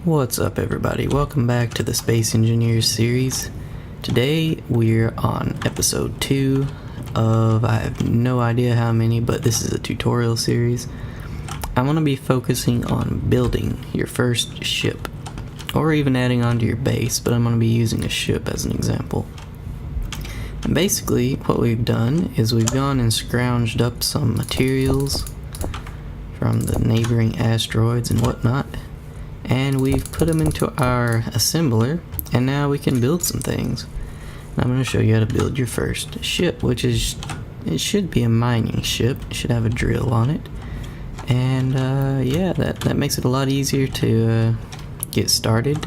What's up everybody, welcome back to the Space Engineers series. Today we're on episode 2 of, I have no idea how many, but this is a tutorial series. I'm going to be focusing on building your first ship, or even adding on to your base, but I'm going to be using a ship as an example. And basically what we've done is we've gone and scrounged up some materials from the neighboring asteroids and whatnot, and we've put them into our assembler, and now we can build some things. And I'm going to show you how to build your first ship, which is, it should be a mining ship. It should have a drill on it, and yeah, that makes it a lot easier to get started.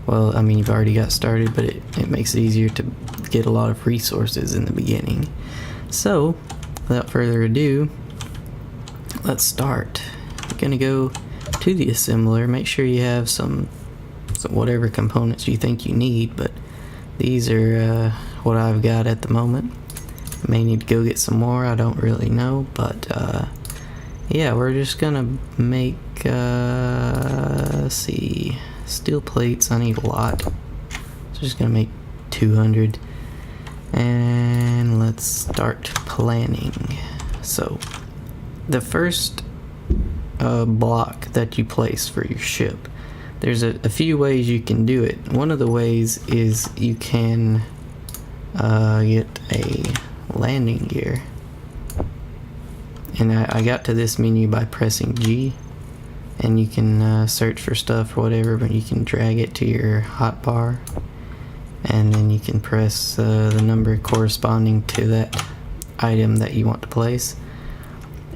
Well, I mean, you've already got started, but it makes it easier to get a lot of resources in the beginning. So without further ado, let's start. We're gonna go to the assembler. Make sure you have some whatever components you think you need, but these are what I've got at the moment. I may need to go get some more, I don't really know, but yeah, we're just gonna make let's see, steel plates. I need a lot, so just gonna make 200, and let's start planning. So the first block that you place for your ship, there's a few ways you can do it. One of the ways is you can get a landing gear, and I got to this menu by pressing G, and you can search for stuff or whatever, but you can drag it to your hotbar, and then you can press the number corresponding to that item that you want to place.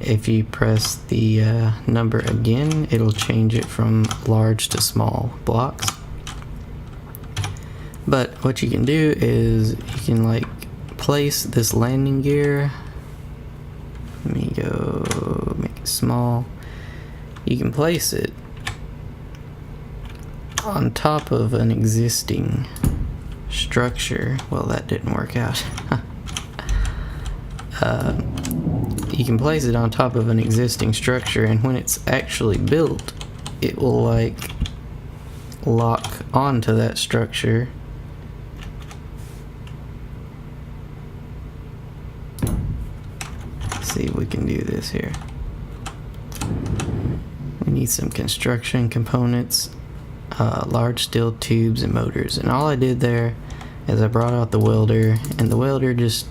If you press the number again, it'll change it from large to small blocks. But what you can do is you can like place this landing gear. Let me go make it small. You can place it on top of an existing structure. Well, that didn't work out. You can place it on top of an existing structure, and when it's actually built, it will like lock onto that structure. Let's see if we can do this here. We need some construction components, large steel tubes and motors, and all I did there is I brought out the welder, and the welder just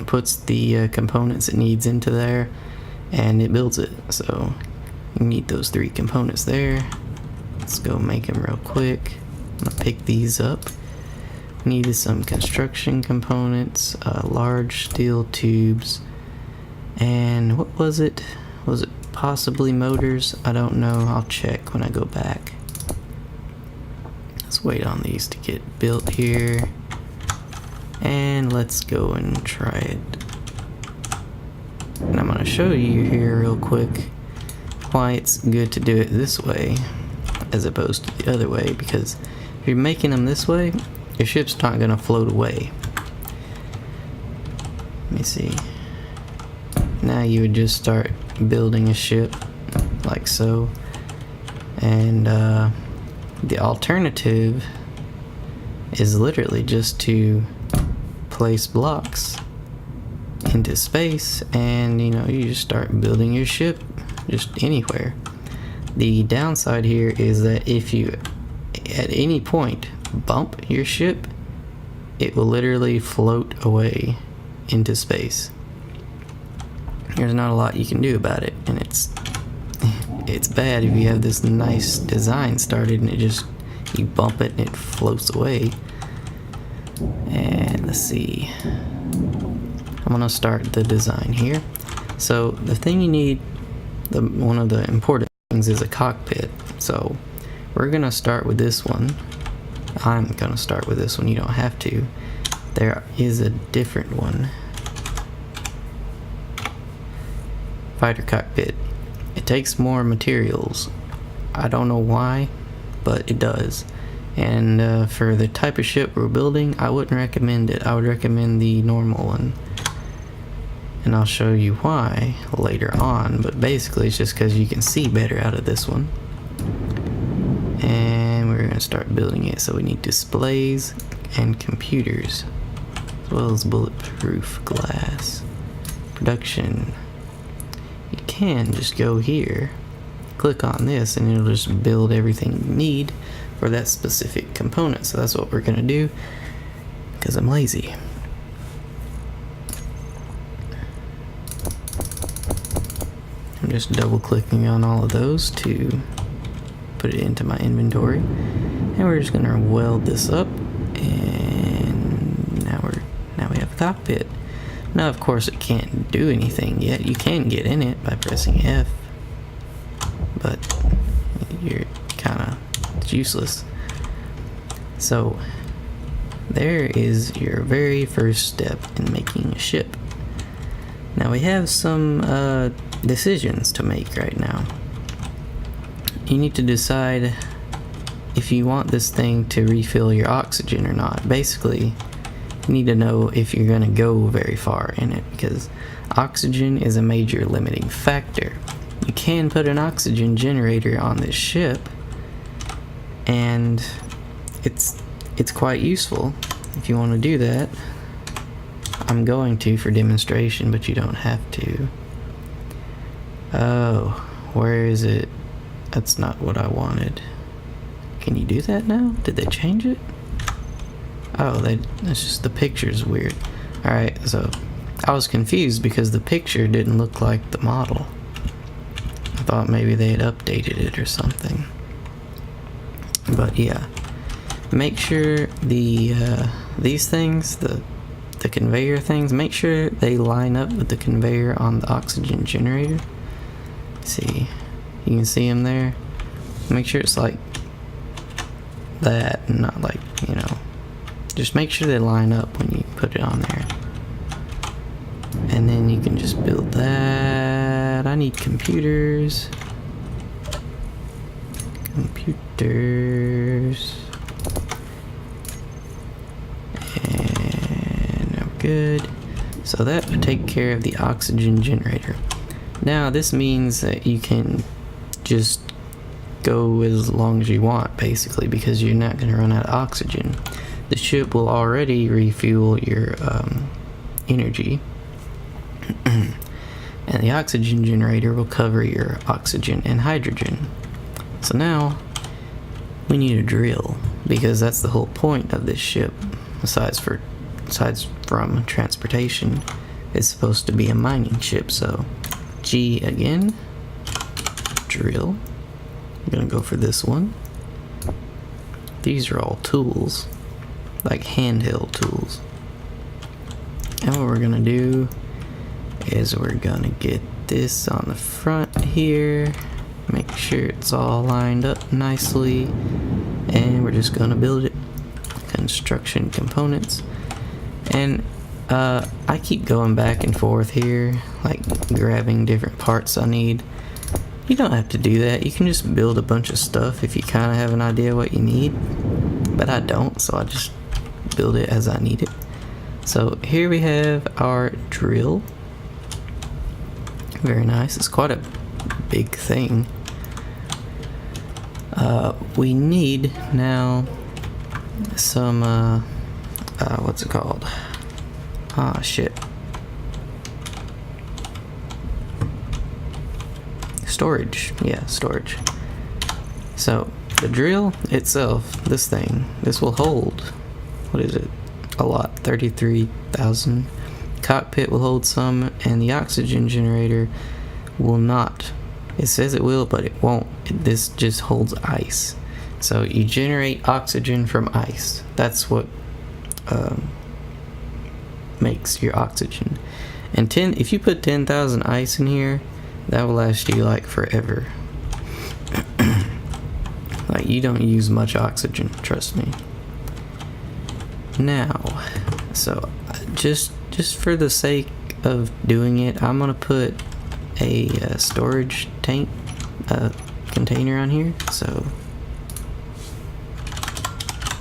puts the components it needs into there, and it builds it. So you need those 3 components there. Let's go make them real quick. I'm gonna pick these up. Needed some construction components, large steel tubes, and what was it? Was it possibly motors? I don't know, I'll check when I go back. Let's wait on these to get built here, and let's go and try it. And I'm going to show you here real quick why it's good to do it this way as opposed to the other way, because if you're making them this way, your ship's not going to float away. Let me see. Now you would just start building a ship like so, and the alternative is literally just to place blocks into space, and you know, you just start building your ship just anywhere. The downside here is that if you at any point bump your ship, it will literally float away into space. There's not a lot you can do about it, and it's bad if you have this nice design started and you bump it and it floats away. And let's see, I'm gonna start the design here. So the thing you need, one of the important things is a cockpit. So we're gonna start with this one. I'm gonna start with this one, you don't have to. There is a different one. Fighter cockpit. It takes more materials. I don't know why, but it does. And for the type of ship we're building, I wouldn't recommend it. I would recommend the normal one, and I'll show you why later on, but basically it's just because you can see better out of this one. and we're going to start building it. So we need displays and computers, as well as bulletproof glass. Production. You can just go here, click on this, and it'll just build everything you need for that specific component. So that's what we're going to do, because I'm lazy. I'm just double clicking on all of those to put it into my inventory, and we're just going to weld this up, and now we have a cockpit. Now of course it can't do anything yet. You can get in it by pressing F, but it's useless. So there is your very first step in making a ship. Now we have some decisions to make right now. You need to decide if you want this thing to refill your oxygen or not. Basically, you need to know if you're going to go very far in it, because oxygen is a major limiting factor. You can put an oxygen generator on this ship, and it's quite useful if you want to do that. I'm going to for demonstration, but you don't have to. Oh, where is it? That's not what I wanted. Can you do that now? Did they change it? Oh, that's just the picture's weird. Alright, so I was confused because the picture didn't look like the model. I thought maybe they had updated it or something. But yeah, make sure these things, the conveyor things, make sure they line up with the conveyor on the oxygen generator. See, you can see them there. Make sure it's like that, and not like, just make sure they line up when you put it on there. And then you can just build that. I need computers. Computers. And now we're good. So that would take care of the oxygen generator. Now this means that you can just go as long as you want, basically, because you're not going to run out of oxygen. The ship will already refuel your energy, and the oxygen generator will cover your oxygen and hydrogen. So now we need a drill, because that's the whole point of this ship. Aside from transportation, it's supposed to be a mining ship. So G again, drill. I'm gonna go for this one. These are all tools, like handheld tools. And what we're gonna do is we're gonna get this on the front here, make sure it's all lined up nicely, and we're just gonna build it. Construction components. And I keep going back and forth here, like grabbing different parts I need. You don't have to do that. You can just build a bunch of stuff if you kind of have an idea what you need. But I don't, so I just build it as I need it. So here we have our drill. Very nice. It's quite a big thing. We need now some, what's it called? Ah, shit. Storage. Yeah, storage. So the drill itself, this will hold, what is it? A lot, 33,000. Cockpit will hold some, and the oxygen generator will not. It says it will, but it won't. This just holds ice. So you generate oxygen from ice. That's what makes your oxygen. And if you put 10,000 ice in here, that will last you like forever. Like, you don't use much oxygen, trust me. Now, so just for the sake of doing it, I'm gonna put a storage tank container on here. So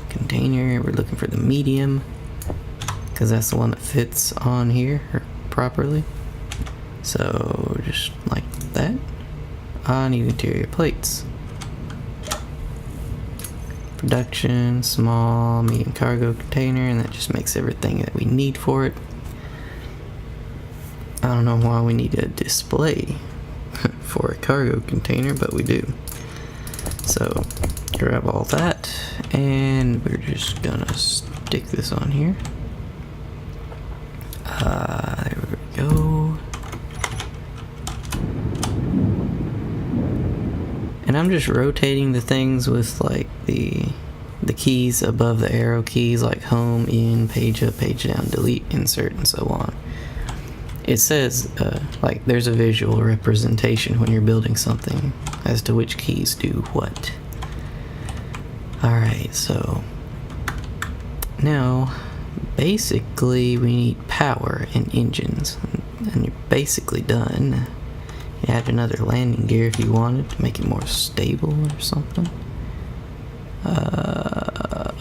container, we're looking for the medium, because that's the one that fits on here properly. So just like that. I need interior plates. production, small, medium cargo container, and that just makes everything that we need for it. I don't know why we need a display for a cargo container, but we do. So grab all that, and we're just gonna stick this on here. There we go. And I'm just rotating the things with like the keys above the arrow keys, like home, in, page up, page down, delete, insert, and so on. It says like there's a visual representation when you're building something as to which keys do what. Alright, so now basically we need power and engines, and you're basically done. You add another landing gear if you wanted to make it more stable or something.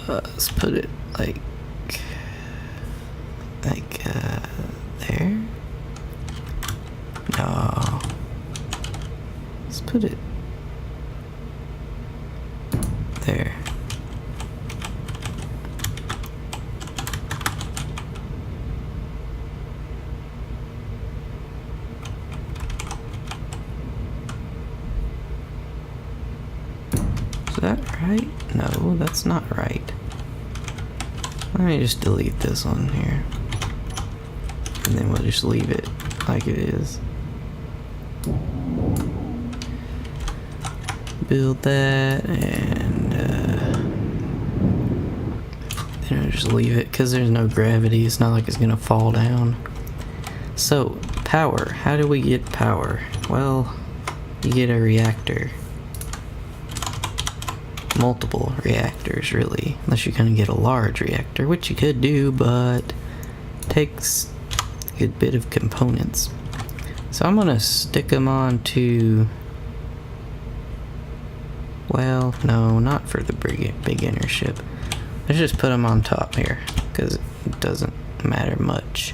Let's put it like there. No, let's put it there. Is that right? No, that's not right. Let me just delete this one here, and then we'll just leave it like it is. Build that, and then I'll just leave it because there's no gravity. It's not like it's gonna fall down. So power, how do we get power? Well, you get a reactor. Multiple reactors, really, unless you're gonna get a large reactor, which you could do, but takes a good bit of components. So I'm gonna stick them on to, well, no, not for the beginner ship. Let's just put them on top here because it doesn't matter much.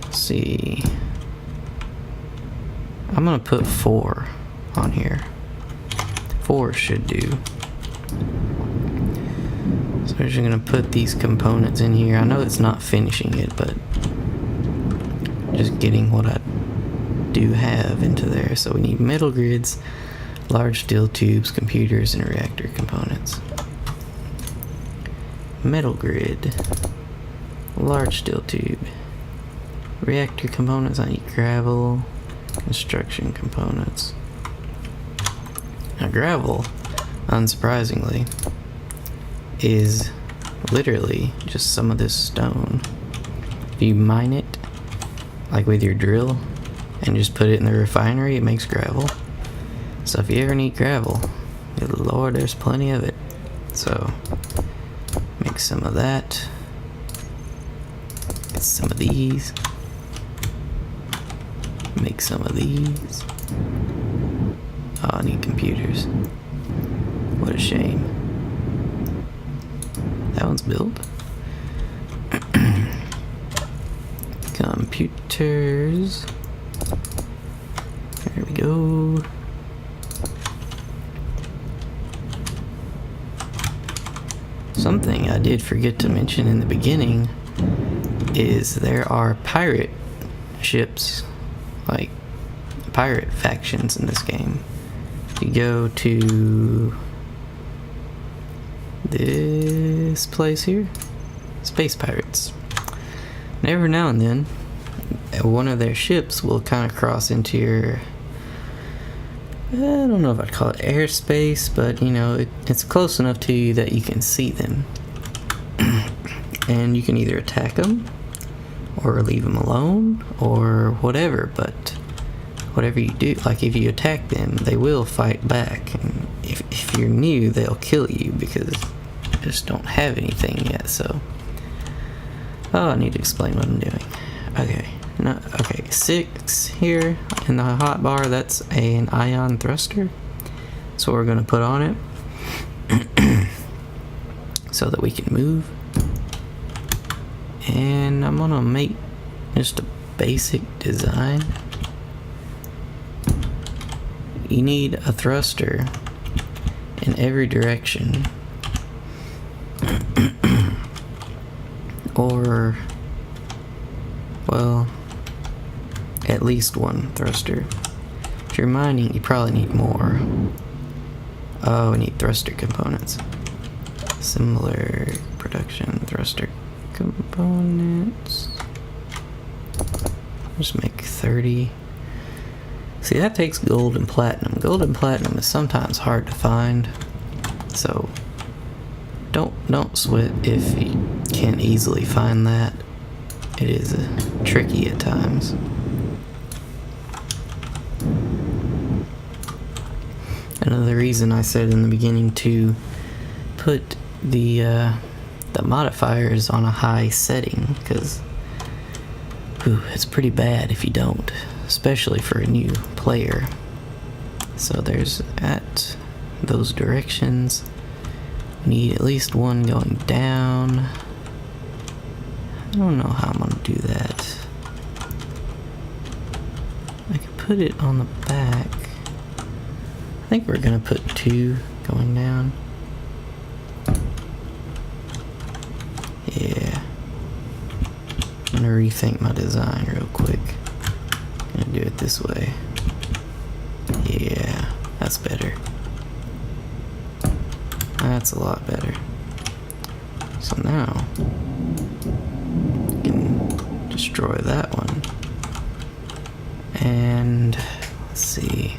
Let's see, I'm gonna put 4 on here. 4 should do. So we're just gonna put these components in here. I know it's not finishing it, but just getting what I do have into there. So we need metal grids, large steel tubes, computers, and reactor components. Metal grid, large steel tube, reactor components. I need gravel, construction components. Now gravel, unsurprisingly, is literally just some of this stone. If you mine it, like with your drill, and just put it in the refinery, it makes gravel. So if you ever need gravel, good lord, there's plenty of it. So make some of that. Get some of these. Make some of these. Oh, I need computers. What a shame. That one's built. Computers. There we go. Something I did forget to mention in the beginning is there are pirate ships, like pirate factions in this game. You go to this place here, Space Pirates, and every now and then one of their ships will kind of cross into your, I don't know if I'd call it airspace, but you know, it's close enough to you that you can see them. And you can either attack them or leave them alone or whatever, but whatever you do, like if you attack them, they will fight back, and if you're new, they'll kill you because you just don't have anything yet. So, oh, I need to explain what I'm doing. Okay, no, okay, 6 here in the hotbar, that's an ion thruster. So we're gonna put on it so that we can move. And I'm gonna make just a basic design. You need a thruster in every direction. Or, well, at least one thruster. If you're mining, you probably need more. Oh, we need thruster components. Similar production thruster components. Just make 30. See, that takes gold and platinum. Gold and platinum is sometimes hard to find, so don't sweat if you can't easily find that. It is tricky at times. Another reason I said in the beginning to put the modifiers on a high setting, because it's pretty bad if you don't, especially for a new player. So there's at those directions. Need at least one going down. I don't know how I'm gonna do that. I could put it on the back. I think we're gonna put 2 going down. Yeah. I'm gonna rethink my design real quick. I'm gonna do it this way. Yeah, that's better. That's a lot better. So now, you can destroy that one. And, let's see.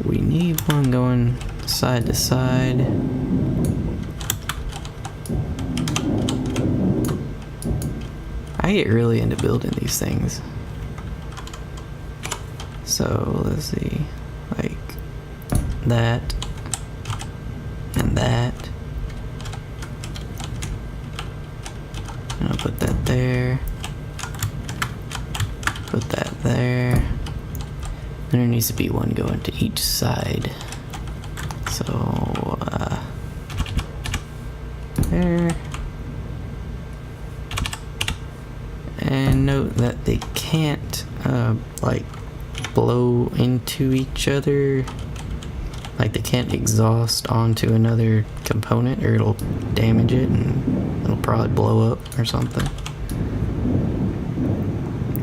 We need one going side to side. I get really into building these things. So, let's see. Like that and that. And I'll put that there. Put that there. And there needs to be one going to each side. So, there. And note that they can't, like, blow into each other. Like, they can't exhaust onto another component or it'll damage it and it'll probably blow up or something.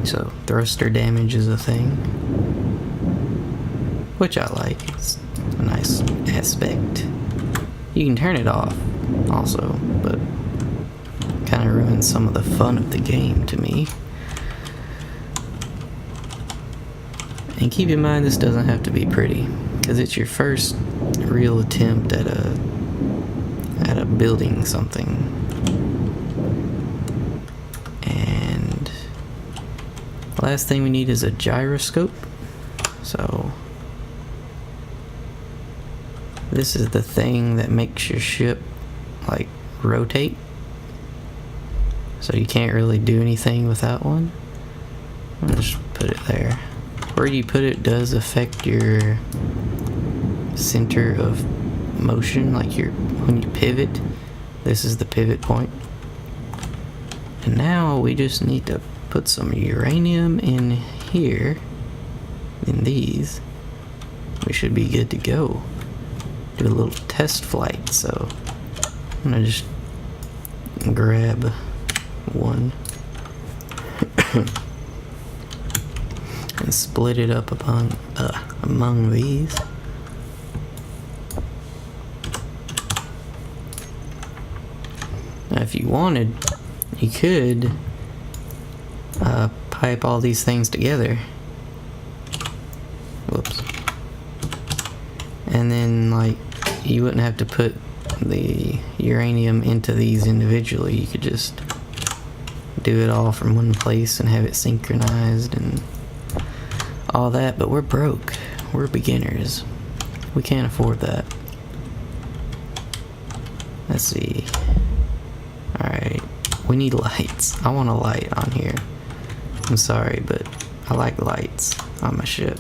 So thruster damage is a thing, which I like. It's a nice aspect. You can turn it off also, but kind of ruins some of the fun of the game to me. And keep in mind, this doesn't have to be pretty, because it's your first real attempt at a building something. And the last thing we need is a gyroscope. So this is the thing that makes your ship like rotate. So you can't really do anything without one. I'll just put it there. Where you put it does affect your center of motion, like when you pivot. This is the pivot point. And now we just need to put some uranium in here, in these. We should be good to go. Do a little test flight, so I'm gonna just grab one and split it up among these. Now if you wanted, you could pipe all these things together. Whoops. And then, like, you wouldn't have to put the uranium into these individually. You could just do it all from one place and have it synchronized and all that, but we're broke. We're beginners. We can't afford that. Let's see. Alright. We need lights. I want a light on here. I'm sorry, but I like lights on my ship.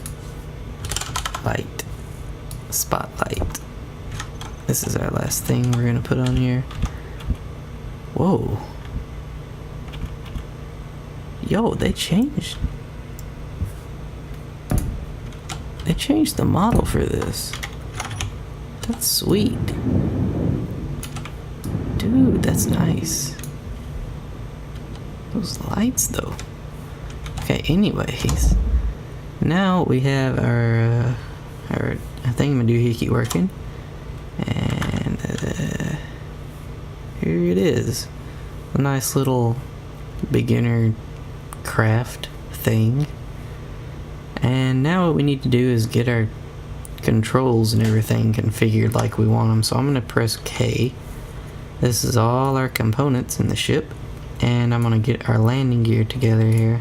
Light. Spotlight. This is our last thing we're gonna put on here. Whoa. Yo, they changed. They changed the model for this. That's sweet. Dude, that's nice. Those lights, though. Okay, anyways. Now we have our thingamadoohickey working. And here it is. A nice little beginner craft thing. And now what we need to do is get our controls and everything configured like we want them. So I'm going to press K. This is all our components in the ship. And I'm going to get our landing gear together here.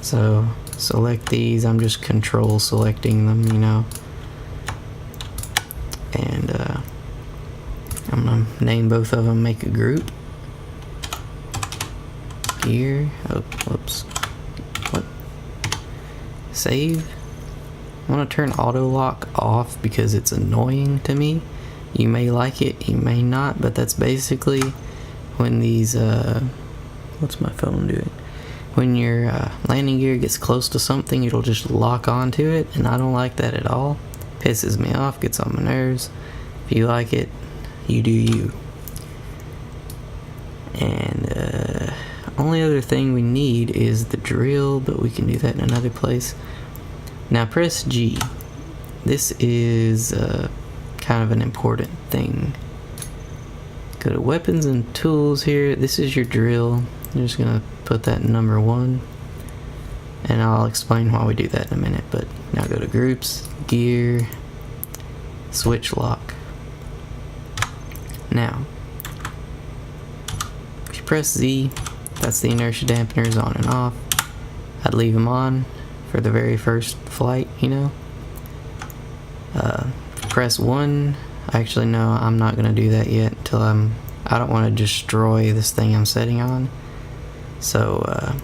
So select these. I'm just control selecting them, you know. And I'm going to name both of them, make a group. Gear. Oh, whoops. What? Save. I want to turn auto lock off because it's annoying to me. You may like it, you may not, but that's basically when these what's my phone doing? When your landing gear gets close to something, it'll just lock onto it, and I don't like that at all. Pisses me off, gets on my nerves. If you like it, you do you. And only other thing we need is the drill, but we can do that in another place. Now press G. This is kind of an important thing. Go to weapons and tools here. This is your drill. I'm just gonna put that in number 1. And I'll explain why we do that in a minute. But now go to groups, gear, switch lock. Now, if you press Z, that's the inertia dampeners on and off. I'd leave them on for the very first flight, you know. Press 1. Actually, no, I'm not gonna do that yet until I don't want to destroy this thing I'm setting on. So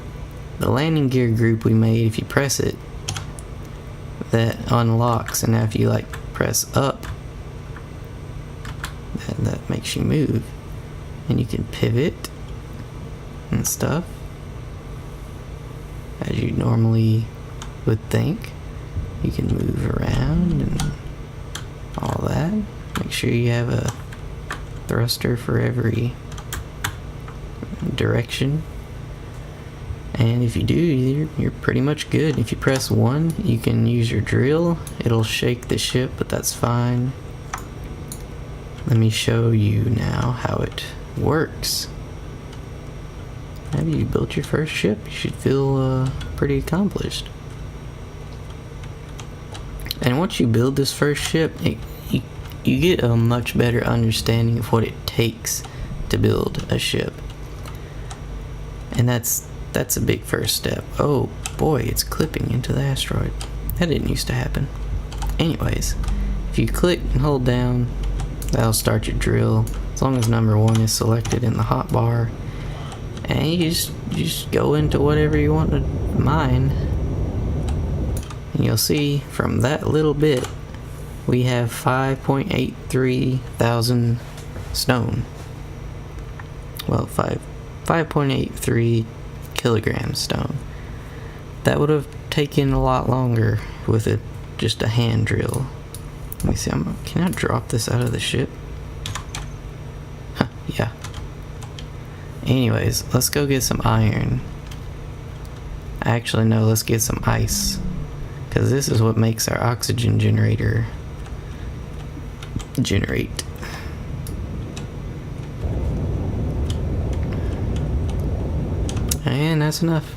the landing gear group we made, if you press it, that unlocks, and now if you like press up, that makes you move, and you can pivot and stuff as you normally would think. You can move around and all that. Make sure you have a thruster for every direction, and if you do, you're pretty much good. If you press 1, you can use your drill. It'll shake the ship, but that's fine. Let me show you now how it works. Have you built your first ship? You should feel pretty accomplished. And once you build this first ship, you get a much better understanding of what it takes to build a ship. And that's a big first step. Oh boy, it's clipping into the asteroid. That didn't used to happen. Anyways, if you click and hold down, that'll start your drill, as long as number 1 is selected in the hotbar. And you just go into whatever you want to mine. And you'll see from that little bit, we have 5.83 thousand stone. Well, 5.83 kilograms stone. That would have taken a lot longer with just a hand drill. Let me see, can I drop this out of the ship? Huh, yeah. Anyways, let's go get some iron. Actually, no, let's get some ice. Because this is what makes our oxygen generator generate. And that's enough.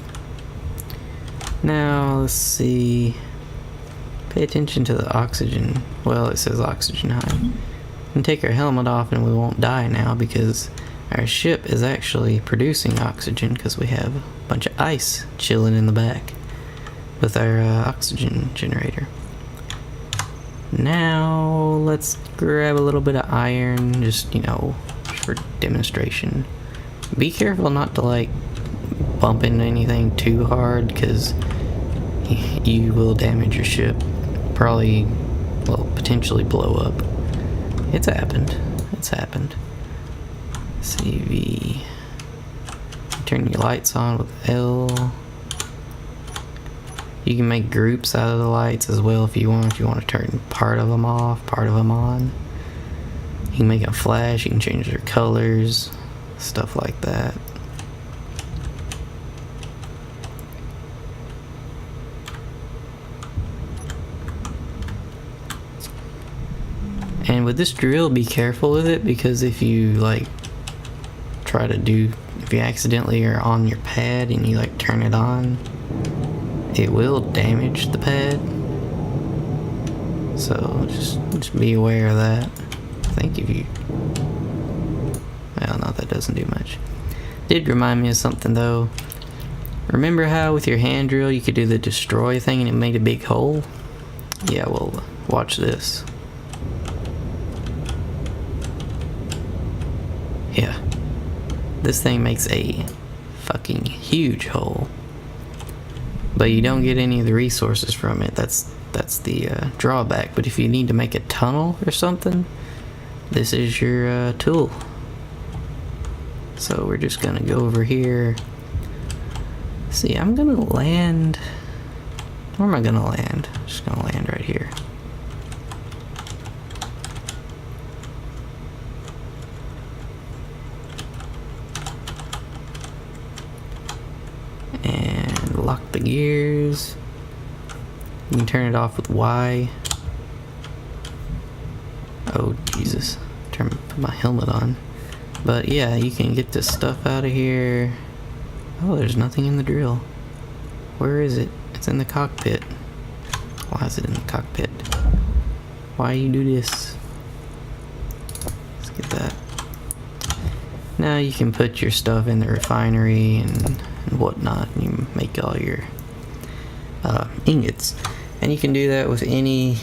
Now, let's see. Pay attention to the oxygen. Well, it says oxygen high. And take our helmet off and we won't die now because our ship is actually producing oxygen because we have a bunch of ice chilling in the back with our oxygen generator. Now, let's grab a little bit of iron, just, you know, for demonstration. Be careful not to, like, bump into anything too hard because you will damage your ship. Probably, well, potentially blow up. It's happened. It's happened. CV. Turn your lights on with L. You can make groups out of the lights as well if you want. If you want to turn part of them off, part of them on. You can make them flash, you can change their colors, stuff like that. And with this drill, be careful with it, because if you like if you accidentally are on your pad and you like turn it on, it will damage the pad. So just be aware of that. I think if you, well, no, that doesn't do much. Did remind me of something though. Remember how with your hand drill you could do the destroy thing and it made a big hole? Yeah, well, watch this. Yeah, this thing makes a fucking huge hole, but you don't get any of the resources from it. That's the drawback. But if you need to make a tunnel or something, this is your tool. So we're just gonna go over here. See, I'm gonna land. Where am I gonna land? I'm just gonna land right here. And lock the gears. You can turn it off with Y. Oh Jesus, put my helmet on. But yeah, you can get this stuff out of here. Oh, there's nothing in the drill. Where is it? It's in the cockpit. Why is it in the cockpit? Why you do this? Let's get that. Now you can put your stuff in the refinery and whatnot, and you make all your ingots. And you can do that with any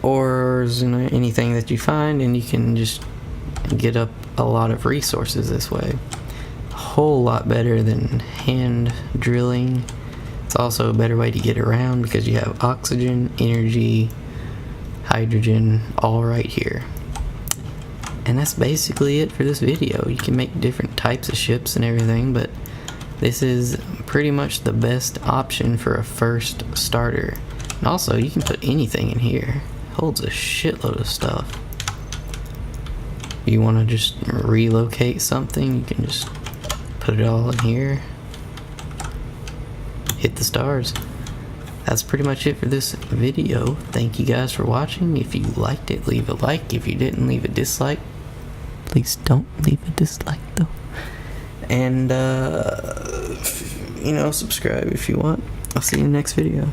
ores and anything that you find, and you can just get up a lot of resources this way. A whole lot better than hand drilling. It's also a better way to get around because you have oxygen, energy, hydrogen, all right here. And that's basically it for this video. You can make different types of ships and everything, but this is pretty much the best option for a first starter. And also, you can put anything in here. It holds a shitload of stuff. If you want to just relocate something, you can just put it all in here. Hit the stars. That's pretty much it for this video. Thank you guys for watching. If you liked it, leave a like. If you didn't, leave a dislike. Please don't leave a dislike though. And subscribe if you want. I'll see you in the next video.